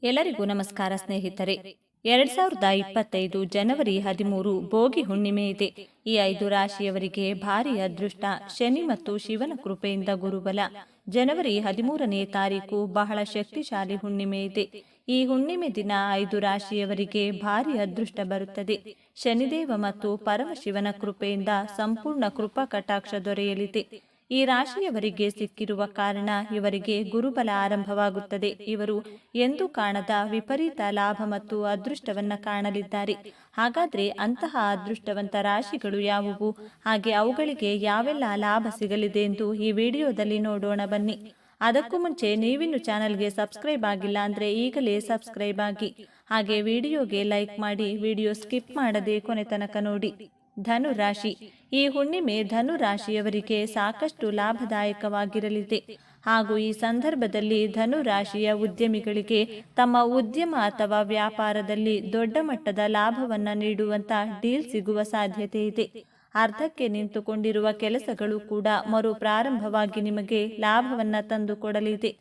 ಎಲ್ಲರಿಗೂ ನಮಸ್ಕಾರ ಸ್ನೇಹಿತರೆ. 2025 ಜನವರಿ 13 ಭೋಗಿ ಹುಣ್ಣಿಮೆ ಇದೆ. ಈ 5 ರಾಶಿಯವರಿಗೆ ಭಾರಿ ಅದೃಷ್ಟ. ಶನಿ ಮತ್ತು ಶಿವನ ಕೃಪೆಯಿಂದ ಗುರುಬಲ. ಜನವರಿ 13ನೇ ತಾರೀಕು ಬಹಳ ಶಕ್ತಿಶಾಲಿ ಹುಣ್ಣಿಮೆ ಇದೆ. ಈ ಹುಣ್ಣಿಮೆ ದಿನ 5 ರಾಶಿಯವರಿಗೆ ಭಾರಿ ಅದೃಷ್ಟ ಬರುತ್ತದೆ. ಶನಿದೇವ ಮತ್ತು ಪರಮಶಿವನ ಕೃಪೆಯಿಂದ ಸಂಪೂರ್ಣ ಕೃಪಾ ಕಟಾಕ್ಷ ದೊರೆಯಲಿದೆ. ಈ ರಾಶಿಯವರಿಗೆ ಸಿಕ್ಕಿರುವ ಕಾರಣ ಇವರಿಗೆ ಗುರುಬಲ ಆರಂಭವಾಗುತ್ತದೆ. ಇವರು ಎಂದೂ ಕಾಣದ ವಿಪರೀತ ಲಾಭ ಮತ್ತು ಅದೃಷ್ಟವನ್ನ ಕಾಣಲಿದ್ದಾರೆ. ಹಾಗಾದ್ರೆ ಅಂತಹ ಅದೃಷ್ಟವಂತ ರಾಶಿಗಳು ಯಾವುವು, ಹಾಗೆ ಅವುಗಳಿಗೆ ಯಾವೆಲ್ಲ ಲಾಭ ಸಿಗಲಿದೆ ಎಂದು ಈ ವಿಡಿಯೋದಲ್ಲಿ ನೋಡೋಣ ಬನ್ನಿ. ಅದಕ್ಕೂ ಮುಂಚೆ ನೀವಿನ್ನು ಚಾನಲ್ಗೆ ಸಬ್ಸ್ಕ್ರೈಬ್ ಆಗಿಲ್ಲ ಅಂದ್ರೆ ಈಗಲೇ ಸಬ್ಸ್ಕ್ರೈಬ್ ಆಗಿ, ಹಾಗೆ ವಿಡಿಯೋಗೆ ಲೈಕ್ ಮಾಡಿ, ವಿಡಿಯೋ ಸ್ಕಿಪ್ ಮಾಡದೆ ಕೊನೆ ತನಕ ನೋಡಿ. ಧನು ರಾಶಿ. ಈ ಹುಣ್ಣಿಮೆ ಧನು ರಾಶಿಯವರಿಗೆ ಸಾಕಷ್ಟು ಲಾಭದಾಯಕವಾಗಿರಲಿದೆ. ಹಾಗೂ ಈ ಸಂದರ್ಭದಲ್ಲಿ ಧನು ರಾಶಿಯ ಉದ್ಯಮಿಗಳಿಗೆ ತಮ್ಮ ಉದ್ಯಮ ಅಥವಾ ವ್ಯಾಪಾರದಲ್ಲಿ ದೊಡ್ಡ ಮಟ್ಟದ ಲಾಭವನ್ನ ನೀಡುವಂತ ಡೀಲ್ ಸಿಗುವ ಸಾಧ್ಯತೆ ಇದೆ. ಅರ್ಧಕ್ಕೆ ನಿಂತುಕೊಂಡಿರುವ ಕೆಲಸಗಳು ಕೂಡ ಮರು ಪ್ರಾರಂಭವಾಗಿ ನಿಮಗೆ ಲಾಭವನ್ನ ತಂದುಕೊಡಲಿದೆ.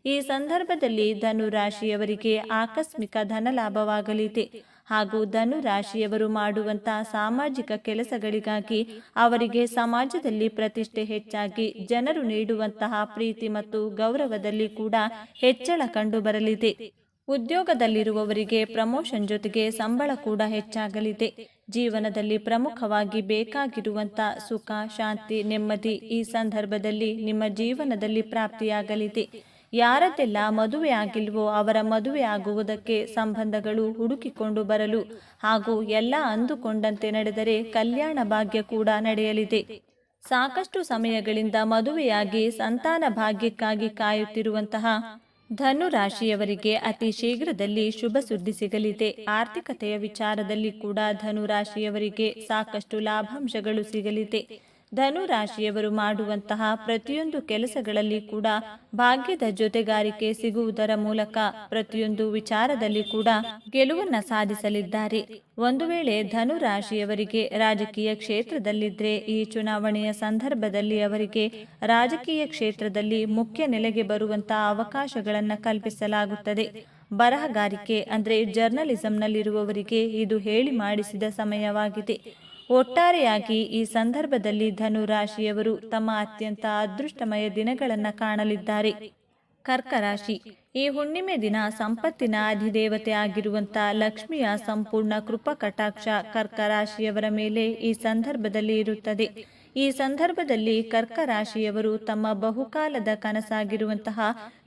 ಈ ಸಂದರ್ಭದಲ್ಲಿ ಧನು ರಾಶಿಯವರಿಗೆ ಆಕಸ್ಮಿಕ ಧನ ಲಾಭವಾಗಲಿದೆ. ಹಾಗೂ ಧನು ರಾಶಿಯವರು ಮಾಡುವಂತಹ ಸಾಮಾಜಿಕ ಕೆಲಸಗಳಿಗಾಗಿ ಅವರಿಗೆ ಸಮಾಜದಲ್ಲಿ ಪ್ರತಿಷ್ಠೆ ಹೆಚ್ಚಾಗಿ ಜನರು ನೀಡುವಂತಹ ಪ್ರೀತಿ ಮತ್ತು ಗೌರವದಲ್ಲಿ ಕೂಡ ಹೆಚ್ಚಳ ಕಂಡು ಬರಲಿದೆ. ಉದ್ಯೋಗದಲ್ಲಿರುವವರಿಗೆ ಪ್ರಮೋಷನ್ ಜೊತೆಗೆ ಸಂಬಳ ಕೂಡ ಹೆಚ್ಚಾಗಲಿದೆ. ಜೀವನದಲ್ಲಿ ಪ್ರಮುಖವಾಗಿ ಬೇಕಾಗಿರುವಂತಹ ಸುಖ, ಶಾಂತಿ, ನೆಮ್ಮದಿ ಈ ಸಂದರ್ಭದಲ್ಲಿ ನಿಮ್ಮ ಜೀವನದಲ್ಲಿ ಪ್ರಾಪ್ತಿಯಾಗಲಿದೆ. ಯಾರದ್ದೆಲ್ಲ ಮದುವೆ ಆಗಿಲ್ವೋ ಅವರ ಮದುವೆ ಆಗುವುದಕ್ಕೆ ಸಂಬಂಧಗಳು ಹುಡುಕಿಕೊಂಡು ಬರಲು ಹಾಗೂ ಎಲ್ಲ ಅಂದುಕೊಂಡಂತೆ ನಡೆದರೆ ಕಲ್ಯಾಣ ಭಾಗ್ಯ ಕೂಡ ನಡೆಯಲಿದೆ. ಸಾಕಷ್ಟು ಸಮಯಗಳಿಂದ ಮದುವೆಯಾಗಿ ಸಂತಾನ ಭಾಗ್ಯಕ್ಕಾಗಿ ಕಾಯುತ್ತಿರುವಂತಹ ಧನು ರಾಶಿಯವರಿಗೆ ಅತಿ ಶೀಘ್ರದಲ್ಲಿ ಶುಭ ಸುದ್ದಿ ಸಿಗಲಿದೆ. ಆರ್ಥಿಕತೆಯ ವಿಚಾರದಲ್ಲಿ ಕೂಡ ಧನು ರಾಶಿಯವರಿಗೆ ಸಾಕಷ್ಟು ಲಾಭಾಂಶಗಳು ಸಿಗಲಿದೆ. ಧನು ರಾಶಿಯವರು ಮಾಡುವಂತಹ ಪ್ರತಿಯೊಂದು ಕೆಲಸಗಳಲ್ಲಿ ಕೂಡ ಭಾಗ್ಯದ ಜೊತೆಗಾರಿಕೆ ಸಿಗುವುದರ ಮೂಲಕ ಪ್ರತಿಯೊಂದು ವಿಚಾರದಲ್ಲಿ ಕೂಡ ಗೆಲುವನ್ನ ಸಾಧಿಸಲಿದ್ದಾರೆ. ಒಂದು ವೇಳೆ ಧನು ರಾಶಿಯವರಿಗೆ ರಾಜಕೀಯ ಕ್ಷೇತ್ರದಲ್ಲಿದ್ದರೆ ಈ ಚುನಾವಣೆಯ ಸಂದರ್ಭದಲ್ಲಿ ಅವರಿಗೆ ರಾಜಕೀಯ ಕ್ಷೇತ್ರದಲ್ಲಿ ಮುಖ್ಯ ನೆಲೆಗೆ ಬರುವಂತಹ ಅವಕಾಶಗಳನ್ನು ಕಲ್ಪಿಸಲಾಗುತ್ತದೆ. ಬರಹಗಾರಿಕೆ ಅಂದ್ರೆ ಜರ್ನಲಿಸಂನಲ್ಲಿರುವವರಿಗೆ ಇದು ಹೇಳಿ ಮಾಡಿಸಿದ ಸಮಯವಾಗಿದೆ. ಒಟ್ಟಾರೆಯಾಗಿ ಈ ಸಂದರ್ಭದಲ್ಲಿ ಧನು ರಾಶಿಯವರು ತಮ್ಮ ಅತ್ಯಂತ ಅದೃಷ್ಟಮಯ ದಿನಗಳನ್ನು ಕಾಣಲಿದ್ದಾರೆ. ಕರ್ಕ ರಾಶಿ. ಈ ಹುಣ್ಣಿಮೆ ದಿನ ಸಂಪತ್ತಿನ ಅಧಿದೇವತೆ ಆಗಿರುವಂಥ ಲಕ್ಷ್ಮಿಯ ಸಂಪೂರ್ಣ ಕೃಪಾ ಕಟಾಕ್ಷ ಕರ್ಕ ರಾಶಿಯವರ ಮೇಲೆ ಈ ಸಂದರ್ಭದಲ್ಲಿ ಇರುತ್ತದೆ. ಈ ಸಂದರ್ಭದಲ್ಲಿ ಕರ್ಕ ರಾಶಿಯವರು ತಮ್ಮ ಬಹುಕಾಲದ ಕನಸಾಗಿರುವಂತಹ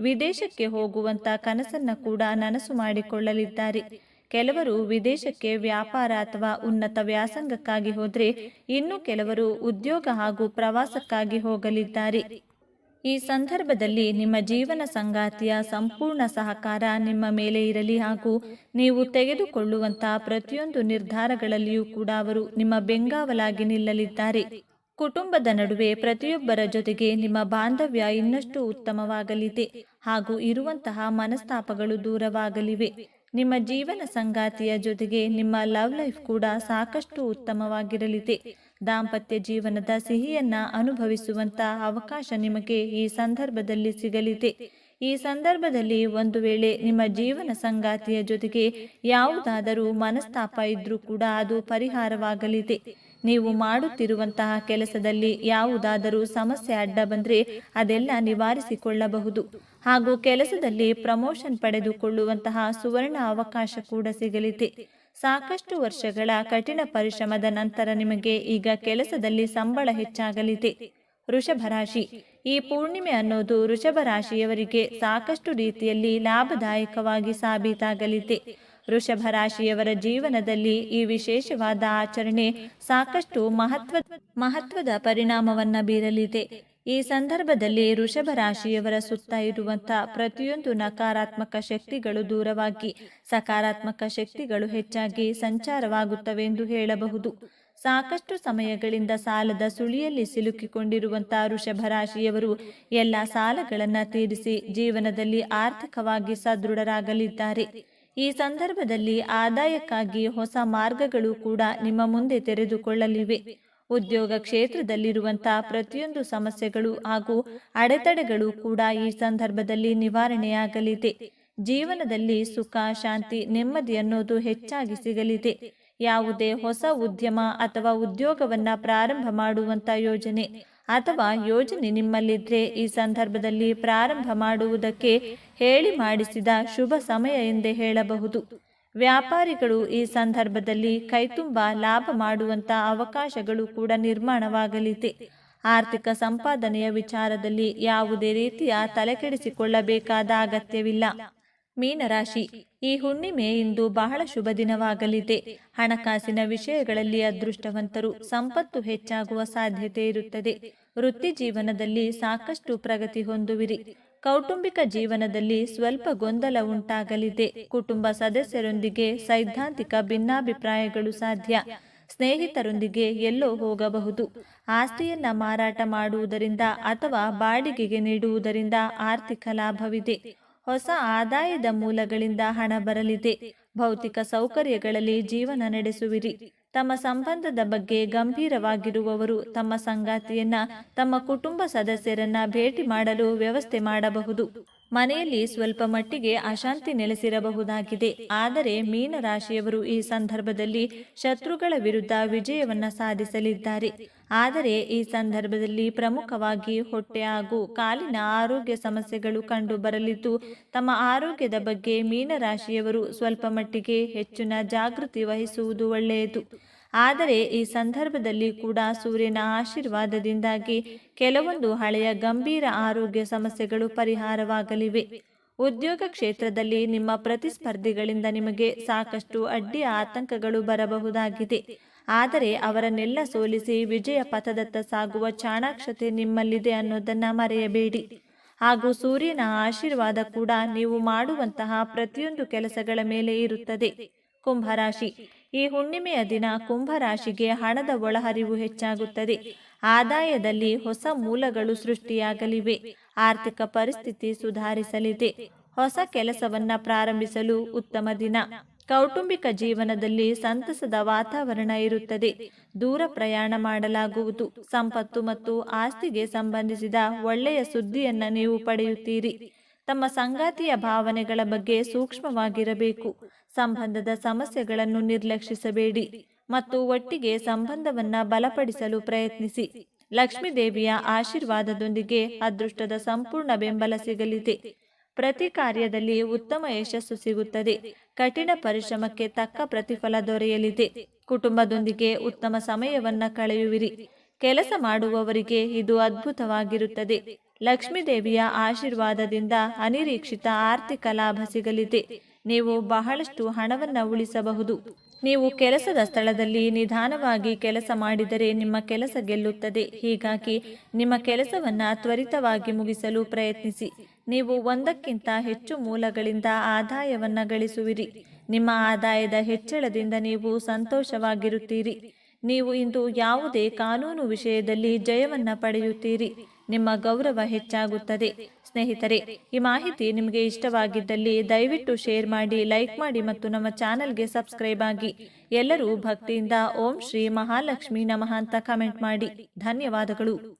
ವಿದೇಶಕ್ಕೆ ಹೋಗುವಂತ ಕನಸನ್ನ ಕೂಡ ನನಸು ಮಾಡಿಕೊಳ್ಳಲಿದ್ದಾರೆ. ಕೆಲವರು ವಿದೇಶಕ್ಕೆ ವ್ಯಾಪಾರ ಅಥವಾ ಉನ್ನತ ವ್ಯಾಸಂಗಕ್ಕಾಗಿ ಹೋದರೆ, ಇನ್ನು ಕೆಲವರು ಉದ್ಯೋಗ ಹಾಗೂ ಪ್ರವಾಸಕ್ಕಾಗಿ ಹೋಗಲಿದ್ದಾರೆ. ಈ ಸಂದರ್ಭದಲ್ಲಿ ನಿಮ್ಮ ಜೀವನ ಸಂಗಾತಿಯ ಸಂಪೂರ್ಣ ಸಹಕಾರ ನಿಮ್ಮ ಮೇಲೆ ಇರಲಿ ಹಾಗೂ ನೀವು ತೆಗೆದುಕೊಳ್ಳುವಂತಹ ಪ್ರತಿಯೊಂದು ನಿರ್ಧಾರಗಳಲ್ಲಿಯೂ ಕೂಡ ಅವರು ನಿಮ್ಮ ಬೆಂಗಾವಲಾಗಿ ನಿಲ್ಲಲಿದ್ದಾರೆ. ಕುಟುಂಬದ ನಡುವೆ ಪ್ರತಿಯೊಬ್ಬರ ಜೊತೆಗೆ ನಿಮ್ಮ ಬಾಂಧವ್ಯ ಇನ್ನಷ್ಟು ಉತ್ತಮವಾಗಲಿದೆ ಹಾಗೂ ಇರುವಂತಹ ಮನಸ್ತಾಪಗಳು ದೂರವಾಗಲಿವೆ. ನಿಮ್ಮ ಜೀವನ ಸಂಗಾತಿಯ ಜೊತೆಗೆ ನಿಮ್ಮ ಲವ್ ಲೈಫ್ ಕೂಡ ಸಾಕಷ್ಟು ಉತ್ತಮವಾಗಿರಲಿದೆ. ದಾಂಪತ್ಯ ಜೀವನದ ಸಿಹಿಯನ್ನ ಅನುಭವಿಸುವಂತ ಅವಕಾಶ ನಿಮಗೆ ಈ ಸಂದರ್ಭದಲ್ಲಿ ಸಿಗಲಿದೆ. ಈ ಸಂದರ್ಭದಲ್ಲಿ ಒಂದು ವೇಳೆ ನಿಮ್ಮ ಜೀವನ ಸಂಗಾತಿಯ ಜೊತೆಗೆ ಯಾವುದಾದರೂ ಮನಸ್ತಾಪ ಇದ್ರೂ ಕೂಡ ಅದು ಪರಿಹಾರವಾಗಲಿದೆ. ನೀವು ಮಾಡುತ್ತಿರುವಂತಹ ಕೆಲಸದಲ್ಲಿ ಯಾವುದಾದರೂ ಸಮಸ್ಯೆ ಅಡ್ಡ ಬಂದರೆ ಅದೆಲ್ಲ ನಿವಾರಿಸಿಕೊಳ್ಳಬಹುದು ಹಾಗೂ ಕೆಲಸದಲ್ಲಿ ಪ್ರಮೋಷನ್ ಪಡೆದುಕೊಳ್ಳುವಂತಹ ಸುವರ್ಣ ಅವಕಾಶ ಕೂಡ ಸಿಗಲಿದೆ. ಸಾಕಷ್ಟು ವರ್ಷಗಳ ಕಠಿಣ ಪರಿಶ್ರಮದ ನಂತರ ನಿಮಗೆ ಈಗ ಕೆಲಸದಲ್ಲಿ ಸಂಬಳ ಹೆಚ್ಚಾಗಲಿದೆ. ವೃಷಭ ರಾಶಿ. ಈ ಪೂರ್ಣಿಮೆ ಅನ್ನೋದು ವೃಷಭ ರಾಶಿಯವರಿಗೆ ಸಾಕಷ್ಟು ರೀತಿಯಲ್ಲಿ ಲಾಭದಾಯಕವಾಗಿ ಸಾಬೀತಾಗಲಿದೆ. ವೃಷಭ ರಾಶಿಯವರ ಜೀವನದಲ್ಲಿ ಈ ವಿಶೇಷವಾದ ಆಚರಣೆ ಸಾಕಷ್ಟು ಮಹತ್ವದ ಪರಿಣಾಮವನ್ನ ಬೀರಲಿದೆ. ಈ ಸಂದರ್ಭದಲ್ಲಿ ವೃಷಭ ರಾಶಿಯವರ ಸುತ್ತ ಇರುವಂತಹ ಪ್ರತಿಯೊಂದು ನಕಾರಾತ್ಮಕ ಶಕ್ತಿಗಳು ದೂರವಾಗಿ ಸಕಾರಾತ್ಮಕ ಶಕ್ತಿಗಳು ಹೆಚ್ಚಾಗಿ ಸಂಚಾರವಾಗುತ್ತವೆ ಎಂದು ಹೇಳಬಹುದು. ಸಾಕಷ್ಟು ಸಮಯಗಳಿಂದ ಸಾಲದ ಸುಳಿಯಲ್ಲಿ ಸಿಲುಕಿಕೊಂಡಿರುವಂತಹ ವೃಷಭ ರಾಶಿಯವರು ಎಲ್ಲ ಸಾಲಗಳನ್ನು ತೀರಿಸಿ ಜೀವನದಲ್ಲಿ ಆರ್ಥಿಕವಾಗಿ ಸದೃಢರಾಗಲಿದ್ದಾರೆ. ಈ ಸಂದರ್ಭದಲ್ಲಿ ಆದಾಯಕ್ಕಾಗಿ ಹೊಸ ಮಾರ್ಗಗಳು ಕೂಡ ನಿಮ್ಮ ಮುಂದೆ ತೆರೆದುಕೊಳ್ಳಲಿವೆ. ಉದ್ಯೋಗ ಕ್ಷೇತ್ರದಲ್ಲಿರುವಂತಹ ಪ್ರತಿಯೊಂದು ಸಮಸ್ಯೆಗಳು ಹಾಗೂ ಅಡೆತಡೆಗಳು ಕೂಡ ಈ ಸಂದರ್ಭದಲ್ಲಿ ನಿವಾರಣೆಯಾಗಲಿದೆ. ಜೀವನದಲ್ಲಿ ಸುಖ, ಶಾಂತಿ, ನೆಮ್ಮದಿ ಅನ್ನೋದು ಹೆಚ್ಚಾಗಿ ಸಿಗಲಿದೆ. ಯಾವುದೇ ಹೊಸ ಉದ್ಯಮ ಅಥವಾ ಉದ್ಯೋಗವನ್ನ ಪ್ರಾರಂಭ ಮಾಡುವಂತ ಯೋಜನೆ ಅಥವಾ ಯೋಜನೆ ನಿಮ್ಮಲ್ಲಿದ್ರೆ ಈ ಸಂದರ್ಭದಲ್ಲಿ ಪ್ರಾರಂಭ ಮಾಡುವುದಕ್ಕೆ ಹೇಳಿ ಮಾಡಿಸಿದ ಶುಭ ಸಮಯ ಎಂದೇ ಹೇಳಬಹುದು. ವ್ಯಾಪಾರಿಗಳು ಈ ಸಂದರ್ಭದಲ್ಲಿ ಕೈತುಂಬ ಲಾಭ ಮಾಡುವಂತ ಅವಕಾಶಗಳು ಕೂಡ ನಿರ್ಮಾಣವಾಗಲಿದೆ. ಆರ್ಥಿಕ ಸಂಪಾದನೆಯ ವಿಚಾರದಲ್ಲಿ ಯಾವುದೇ ರೀತಿಯ ತಲೆಕೆಡಿಸಿಕೊಳ್ಳಬೇಕಾದ ಅಗತ್ಯವಿಲ್ಲ. ಮೀನರಾಶಿ, ಈ ಹುಣ್ಣಿಮೆ ಇಂದು ಬಹಳ ಶುಭ ದಿನವಾಗಲಿದೆ. ಹಣಕಾಸಿನ ವಿಷಯಗಳಲ್ಲಿ ಅದೃಷ್ಟವಂತರು, ಸಂಪತ್ತು ಹೆಚ್ಚಾಗುವ ಸಾಧ್ಯತೆ ಇರುತ್ತದೆ. ವೃತ್ತಿ ಜೀವನದಲ್ಲಿ ಸಾಕಷ್ಟು ಪ್ರಗತಿ ಹೊಂದುವಿರಿ. ಕೌಟುಂಬಿಕ ಜೀವನದಲ್ಲಿ ಸ್ವಲ್ಪ ಗೊಂದಲ ಉಂಟಾಗಲಿದೆ. ಕುಟುಂಬ ಸದಸ್ಯರೊಂದಿಗೆ ಸೈದ್ಧಾಂತಿಕ ಭಿನ್ನಾಭಿಪ್ರಾಯಗಳು ಸಾಧ್ಯ. ಸ್ನೇಹಿತರೊಂದಿಗೆ ಎಲ್ಲೋ ಹೋಗಬಹುದು. ಆಸ್ತಿಯನ್ನ ಮಾರಾಟ ಮಾಡುವುದರಿಂದ ಅಥವಾ ಬಾಡಿಗೆಗೆ ನೀಡುವುದರಿಂದ ಆರ್ಥಿಕ ಲಾಭವಿದೆ. ಹೊಸ ಆದಾಯದ ಮೂಲಗಳಿಂದ ಹಣ ಬರಲಿದೆ. ಭೌತಿಕ ಸೌಕರ್ಯಗಳಲ್ಲಿ ಜೀವನ ನಡೆಸುವಿರಿ. ತಮ್ಮ ಸಂಬಂಧದ ಬಗ್ಗೆ ಗಂಭೀರವಾಗಿರುವವರು ತಮ್ಮ ಸಂಗಾತಿಯನ್ನ, ತಮ್ಮ ಕುಟುಂಬ ಸದಸ್ಯರನ್ನ ಭೇಟಿ ಮಾಡಲು ವ್ಯವಸ್ಥೆ ಮಾಡಬಹುದು. ಮನೆಯಲ್ಲಿ ಸ್ವಲ್ಪ ಮಟ್ಟಿಗೆ ಅಶಾಂತಿ ನೆಲೆಸಿರಬಹುದಾಗಿದೆ. ಆದರೆ ಮೀನರಾಶಿಯವರು ಈ ಸಂದರ್ಭದಲ್ಲಿ ಶತ್ರುಗಳ ವಿರುದ್ಧ ವಿಜಯವನ್ನ ಸಾಧಿಸಲಿದ್ದಾರೆ. ಆದರೆ ಈ ಸಂದರ್ಭದಲ್ಲಿ ಪ್ರಮುಖವಾಗಿ ಹೊಟ್ಟೆ ಹಾಗೂ ಕಾಲಿನ ಆರೋಗ್ಯ ಸಮಸ್ಯೆಗಳು ಕಂಡು ಬರಲಿದ್ದು, ತಮ್ಮ ಆರೋಗ್ಯದ ಬಗ್ಗೆ ಮೀನರಾಶಿಯವರು ಸ್ವಲ್ಪ ಮಟ್ಟಿಗೆ ಹೆಚ್ಚಿನ ಜಾಗೃತಿ ವಹಿಸುವುದು ಒಳ್ಳೆಯದು. ಆದರೆ ಈ ಸಂದರ್ಭದಲ್ಲಿ ಕೂಡ ಸೂರ್ಯನ ಆಶೀರ್ವಾದದಿಂದಾಗಿ ಕೆಲವೊಂದು ಹಳೆಯ ಗಂಭೀರ ಆರೋಗ್ಯ ಸಮಸ್ಯೆಗಳು ಪರಿಹಾರವಾಗಲಿವೆ. ಉದ್ಯೋಗ ಕ್ಷೇತ್ರದಲ್ಲಿ ನಿಮ್ಮ ಪ್ರತಿಸ್ಪರ್ಧಿಗಳಿಂದ ನಿಮಗೆ ಸಾಕಷ್ಟು ಅಡ್ಡಿ ಆತಂಕಗಳು ಬರಬಹುದಾಗಿದೆ. ಆದರೆ ಅವರನ್ನೆಲ್ಲ ಸೋಲಿಸಿ ವಿಜಯ ಪಥದತ್ತ ಸಾಗುವ ಚಾಣಾಕ್ಷತೆ ನಿಮ್ಮಲ್ಲಿದೆ ಅನ್ನೋದನ್ನ ಮರೆಯಬೇಡಿ. ಹಾಗೂ ಸೂರ್ಯನ ಆಶೀರ್ವಾದ ಕೂಡ ನೀವು ಮಾಡುವಂತಹ ಪ್ರತಿಯೊಂದು ಕೆಲಸಗಳ ಮೇಲೆ ಇರುತ್ತದೆ. ಕುಂಭರಾಶಿ, ಈ ಹುಣ್ಣಿಮೆಯ ದಿನ ಕುಂಭರಾಶಿಗೆ ಹಣದ ಒಳಹರಿವು ಹೆಚ್ಚಾಗುತ್ತದೆ. ಆದಾಯದಲ್ಲಿ ಹೊಸ ಮೂಲಗಳು ಸೃಷ್ಟಿಯಾಗಲಿವೆ. ಆರ್ಥಿಕ ಪರಿಸ್ಥಿತಿ ಸುಧಾರಿಸಲಿದೆ. ಹೊಸ ಕೆಲಸವನ್ನ ಪ್ರಾರಂಭಿಸಲು ಉತ್ತಮ ದಿನ. ಕೌಟುಂಬಿಕ ಜೀವನದಲ್ಲಿ ಸಂತಸದ ವಾತಾವರಣ ಇರುತ್ತದೆ. ದೂರ ಪ್ರಯಾಣ ಮಾಡಲಾಗುವುದು. ಸಂಪತ್ತು ಮತ್ತು ಆಸ್ತಿಗೆ ಸಂಬಂಧಿಸಿದ ಒಳ್ಳೆಯ ಸುದ್ದಿಯನ್ನ ನೀವು ಪಡೆಯುತ್ತೀರಿ. ತಮ್ಮ ಸಂಗಾತಿಯ ಭಾವನೆಗಳ ಬಗ್ಗೆ ಸೂಕ್ಷ್ಮವಾಗಿರಬೇಕು. ಸಂಬಂಧದ ಸಮಸ್ಯೆಗಳನ್ನು ನಿರ್ಲಕ್ಷಿಸಬೇಡಿ ಮತ್ತು ಒಟ್ಟಿಗೆ ಸಂಬಂಧವನ್ನ ಬಲಪಡಿಸಲು ಪ್ರಯತ್ನಿಸಿ. ಲಕ್ಷ್ಮೀ ದೇವಿಯ ಆಶೀರ್ವಾದದೊಂದಿಗೆ ಅದೃಷ್ಟದ ಸಂಪೂರ್ಣ ಬೆಂಬಲ ಸಿಗಲಿದೆ. ಪ್ರತಿ ಕಾರ್ಯದಲ್ಲಿ ಉತ್ತಮ ಯಶಸ್ಸು ಸಿಗುತ್ತದೆ. ಕಠಿಣ ಪರಿಶ್ರಮಕ್ಕೆ ತಕ್ಕ ಪ್ರತಿಫಲ ದೊರೆಯಲಿದೆ. ಕುಟುಂಬದೊಂದಿಗೆ ಉತ್ತಮ ಸಮಯವನ್ನ ಕಳೆಯುವಿರಿ. ಕೆಲಸ ಮಾಡುವವರಿಗೆ ಇದು ಅದ್ಭುತವಾಗಿರುತ್ತದೆ. ಲಕ್ಷ್ಮೀ ದೇವಿಯ ಆಶೀರ್ವಾದದಿಂದ ಅನಿರೀಕ್ಷಿತ ಆರ್ಥಿಕ ಲಾಭ ಸಿಗಲಿದೆ. ನೀವು ಬಹಳಷ್ಟು ಹಣವನ್ನ ಉಳಿಸಬಹುದು. ನೀವು ಕೆಲಸದ ಸ್ಥಳದಲ್ಲಿ ನಿಧಾನವಾಗಿ ಕೆಲಸ ಮಾಡಿದರೆ ನಿಮ್ಮ ಕೆಲಸ ಗೆಲ್ಲುತ್ತದೆ. ಹೀಗಾಗಿ ನಿಮ್ಮ ಕೆಲಸವನ್ನ ತ್ವರಿತವಾಗಿ ಮುಗಿಸಲು ಪ್ರಯತ್ನಿಸಿ. ನೀವು ಒಂದಕ್ಕಿಂತ ಹೆಚ್ಚು ಮೂಲಗಳಿಂದ ಆದಾಯವನ್ನ ಗಳಿಸುವಿರಿ. ನಿಮ್ಮ ಆದಾಯದ ಹೆಚ್ಚಳದಿಂದ ನೀವು ಸಂತೋಷವಾಗಿರುತ್ತೀರಿ. ನೀವು ಇಂದು ಯಾವುದೇ ಕಾನೂನು ವಿಷಯದಲ್ಲಿ ಜಯವನ್ನ ಪಡೆಯುತ್ತೀರಿ. ನಿಮ್ಮ ಗೌರವ ಹೆಚ್ಚಾಗುತ್ತದೆ. ಸ್ನೇಹಿತರೆ, ಈ ಮಾಹಿತಿ ನಿಮಗೆ ಇಷ್ಟವಾಗಿದ್ದಲ್ಲಿ ದಯವಿಟ್ಟು ಶೇರ್ ಮಾಡಿ, ಲೈಕ್ ಮಾಡಿ ಮತ್ತು ನಮ್ಮ ಚಾನೆಲ್ಗೆ ಸಬ್ಸ್ಕ್ರೈಬ್ ಆಗಿ. ಎಲ್ಲರೂ ಭಕ್ತಿಯಿಂದ ಓಂ ಶ್ರೀ ಮಹಾಲಕ್ಷ್ಮಿ ನಮಃ ಅಂತ ಕಮೆಂಟ್ ಮಾಡಿ. ಧನ್ಯವಾದಗಳು.